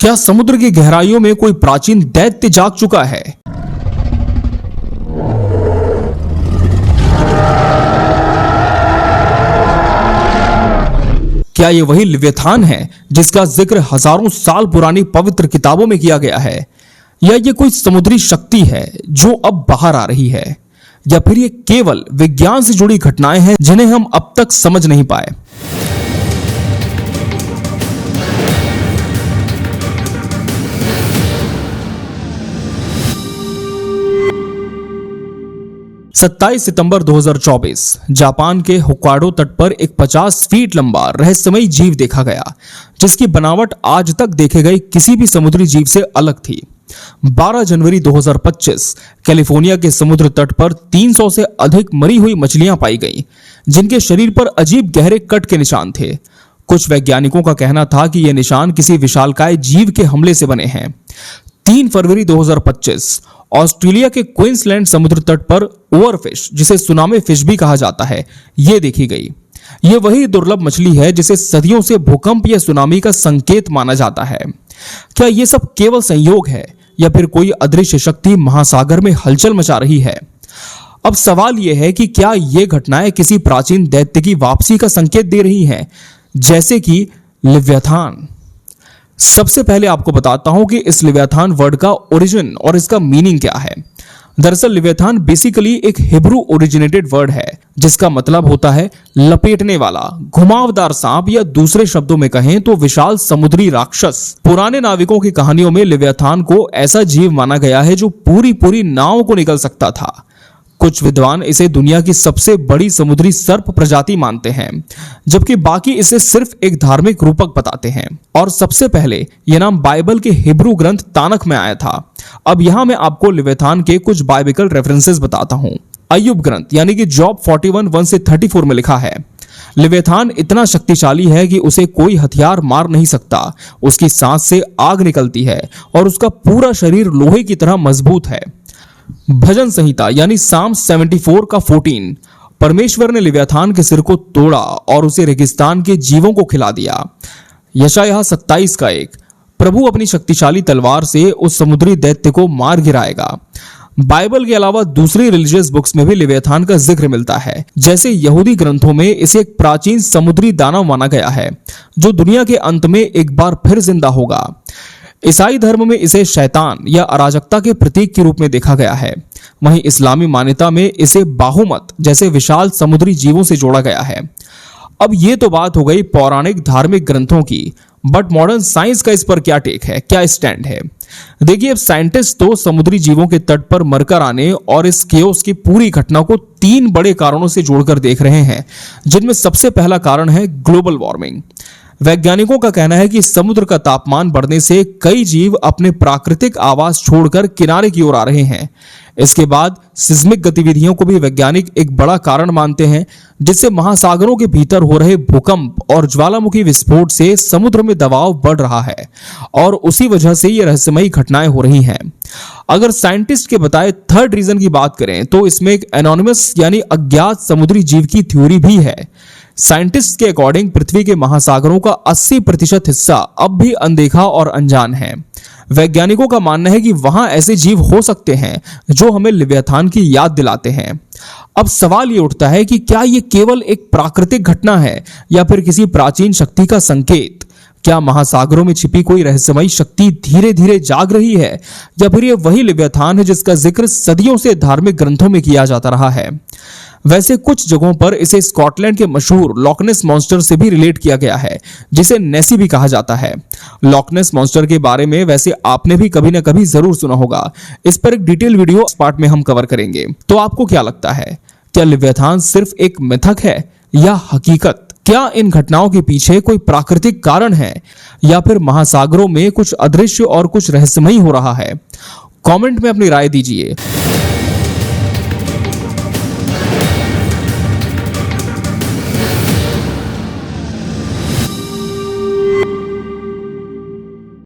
क्या समुद्र की गहराइयों में कोई प्राचीन दैत्य जाग चुका है? क्या ये वही लिव्यथान है जिसका जिक्र हजारों साल पुरानी पवित्र किताबों में किया गया है? या ये कोई समुद्री शक्ति है जो अब बाहर आ रही है? या फिर ये केवल विज्ञान से जुड़ी घटनाएं हैं जिन्हें हम अब तक समझ नहीं पाए? सत्ताईस सितंबर 2024 जापान के होक्काइडो तट पर एक 50 फीट लंबा रहस्यमयी जीव देखा गया, जिसकी बनावट आज तक देखे गए किसी भी समुद्री जीव से अलग थी। 12 जनवरी 2025 कैलिफोर्निया के समुद्र तट पर 300 से अधिक मरी हुई मछलियां पाई गईं, जिनके शरीर पर अजीब गहरे कट के निशान थे। कुछ वैज्ञानिकों का कहना था कि यह निशान किसी विशालकाय जीव के हमले से बने हैं। 3 फरवरी 2025 ऑस्ट्रेलिया के क्वींसलैंड समुद्र तट पर ओवरफिश, जिसे सुनामी फिश भी कहा जाता है, यह देखी गई। यह वही दुर्लभ मछली है जिसे सदियों से भूकंप या सुनामी का संकेत माना जाता है। क्या यह सब केवल संयोग है या फिर कोई अदृश्य शक्ति महासागर में हलचल मचा रही है? अब सवाल यह है कि क्या यह घटनाएं किसी प्राचीन दैत्य की वापसी का संकेत दे रही हैं, जैसे कि लिव्यथान? सबसे पहले आपको बताता हूं कि इस लिव्यथान वर्ड का ओरिजिन और इसका मीनिंग क्या है। दरअसल लिव्यथान बेसिकली एक हिब्रू ओरिजिनेटेड वर्ड है, जिसका मतलब होता है लपेटने वाला, घुमावदार सांप, या दूसरे शब्दों में कहें तो विशाल समुद्री राक्षस। पुराने नाविकों की कहानियों में लिव्यथान को ऐसा जीव माना गया है जो पूरी नाव को निकल सकता था। कुछ विद्वान इसे दुनिया की सबसे बड़ी समुद्री सर्प प्रजाति मानते हैं, जबकि बाकी इसे सिर्फ एक धार्मिक रूपक बताते हैं। और सबसे पहले यह नाम बाइबल के हिब्रू ग्रंथ तानख में आया था। अब यहां मैं आपको लिव्यथान के कुछ बाइबिकल रेफरेंसेस बताता हूं। अय्यूब ग्रंथ यानी कि जॉब 41:1 से 34 में लिखा है, लिव्यथान इतना शक्तिशाली है कि उसे कोई हथियार मार नहीं सकता। उसकी सांस से आग निकलती है और उसका पूरा शरीर लोहे की तरह मजबूत है। भजन संहिता यानी साम 74 का 14, परमेश्वर ने लिव्यथान के सिर को तोड़ा और उसे रेगिस्तान के जीवों को खिला दिया। यशायाह 27 का 1, प्रभु अपनी शक्तिशाली तलवार से उस समुद्री दैत्य को मार गिराएगा। बाइबल के अलावा दूसरी रिलीजियस बुक्स में भी लिव्यथान का जिक्र मिलता है। जैसे यहूदी ग्रंथों में इसे एक प्राचीन समुद्री दानव माना गया है जो दुनिया के अंत में एक बार फिर जिंदा होगा। ईसाई धर्म में इसे शैतान या अराजकता के प्रतीक के रूप में देखा गया है। वहीं इस्लामी मान्यता में इसे बाहुमत जैसे विशाल समुद्री जीवों से जोड़ा गया है। अब ये तो बात हो गई पौराणिक धार्मिक ग्रंथों की, बट मॉडर्न साइंस का इस पर क्या टेक है, क्या स्टैंड है? देखिए, अब साइंटिस्ट तो समुद्री जीवों के तट पर मरकर आने और इस केओस की पूरी घटना को 3 बड़े कारणों से जोड़कर देख रहे हैं, जिनमें सबसे पहला कारण है ग्लोबल वार्मिंग। वैज्ञानिकों का कहना है कि समुद्र का तापमान बढ़ने से कई जीव अपने प्राकृतिक आवास छोड़कर किनारे की ओर आ रहे हैं। इसके बाद सिस्मिक गतिविधियों को भी वैज्ञानिक एक बड़ा कारण मानते हैं, जिससे महासागरों के भीतर हो रहे भूकंप और ज्वालामुखी विस्फोट से समुद्र में दबाव बढ़ रहा है और उसी वजह से ये रहस्यमयी घटनाएं हो रही हैं। अगर साइंटिस्ट के बताए थर्ड रीजन की बात करें तो इसमें एक एनोनिमस यानी अज्ञात समुद्री जीव की थ्योरी भी है। साइंटिस्ट के अकॉर्डिंग पृथ्वी के महासागरों का 80% हिस्सा अब भी अनदेखा और अनजान है। वैज्ञानिकों का मानना है कि वहां ऐसे जीव हो सकते हैं जो हमें लिव्यथान की याद दिलाते हैं। अब सवाल ये उठता है कि क्या ये केवल एक प्राकृतिक घटना है या फिर किसी प्राचीन शक्ति का संकेत? क्या महासागरों में छिपी कोई रहस्यमयी शक्ति धीरे धीरे जाग रही है, या फिर ये वही लिव्यथान है जिसका जिक्र सदियों से धार्मिक ग्रंथों में किया जाता रहा है? वैसे कुछ जगहों पर इसे स्कॉटलैंड के मशहूर लॉकनेस मॉन्स्टर से भी रिलेट किया गया है, जिसे नेसी भी कहा जाता है। लॉकनेस मॉन्स्टर के बारे में वैसे आपने भी कभी ना कभी जरूर सुना होगा। इस पर एक डिटेल वीडियो इस पार्ट में हम कवर करेंगे। तो आपको क्या लगता है, क्या लिव्यथान सिर्फ एक मिथक है या हकीकत? क्या इन घटनाओं के पीछे कोई प्राकृतिक कारण है या फिर महासागरों में कुछ अदृश्य और कुछ रहस्यमयी हो रहा है? कमेंट में अपनी राय दीजिए।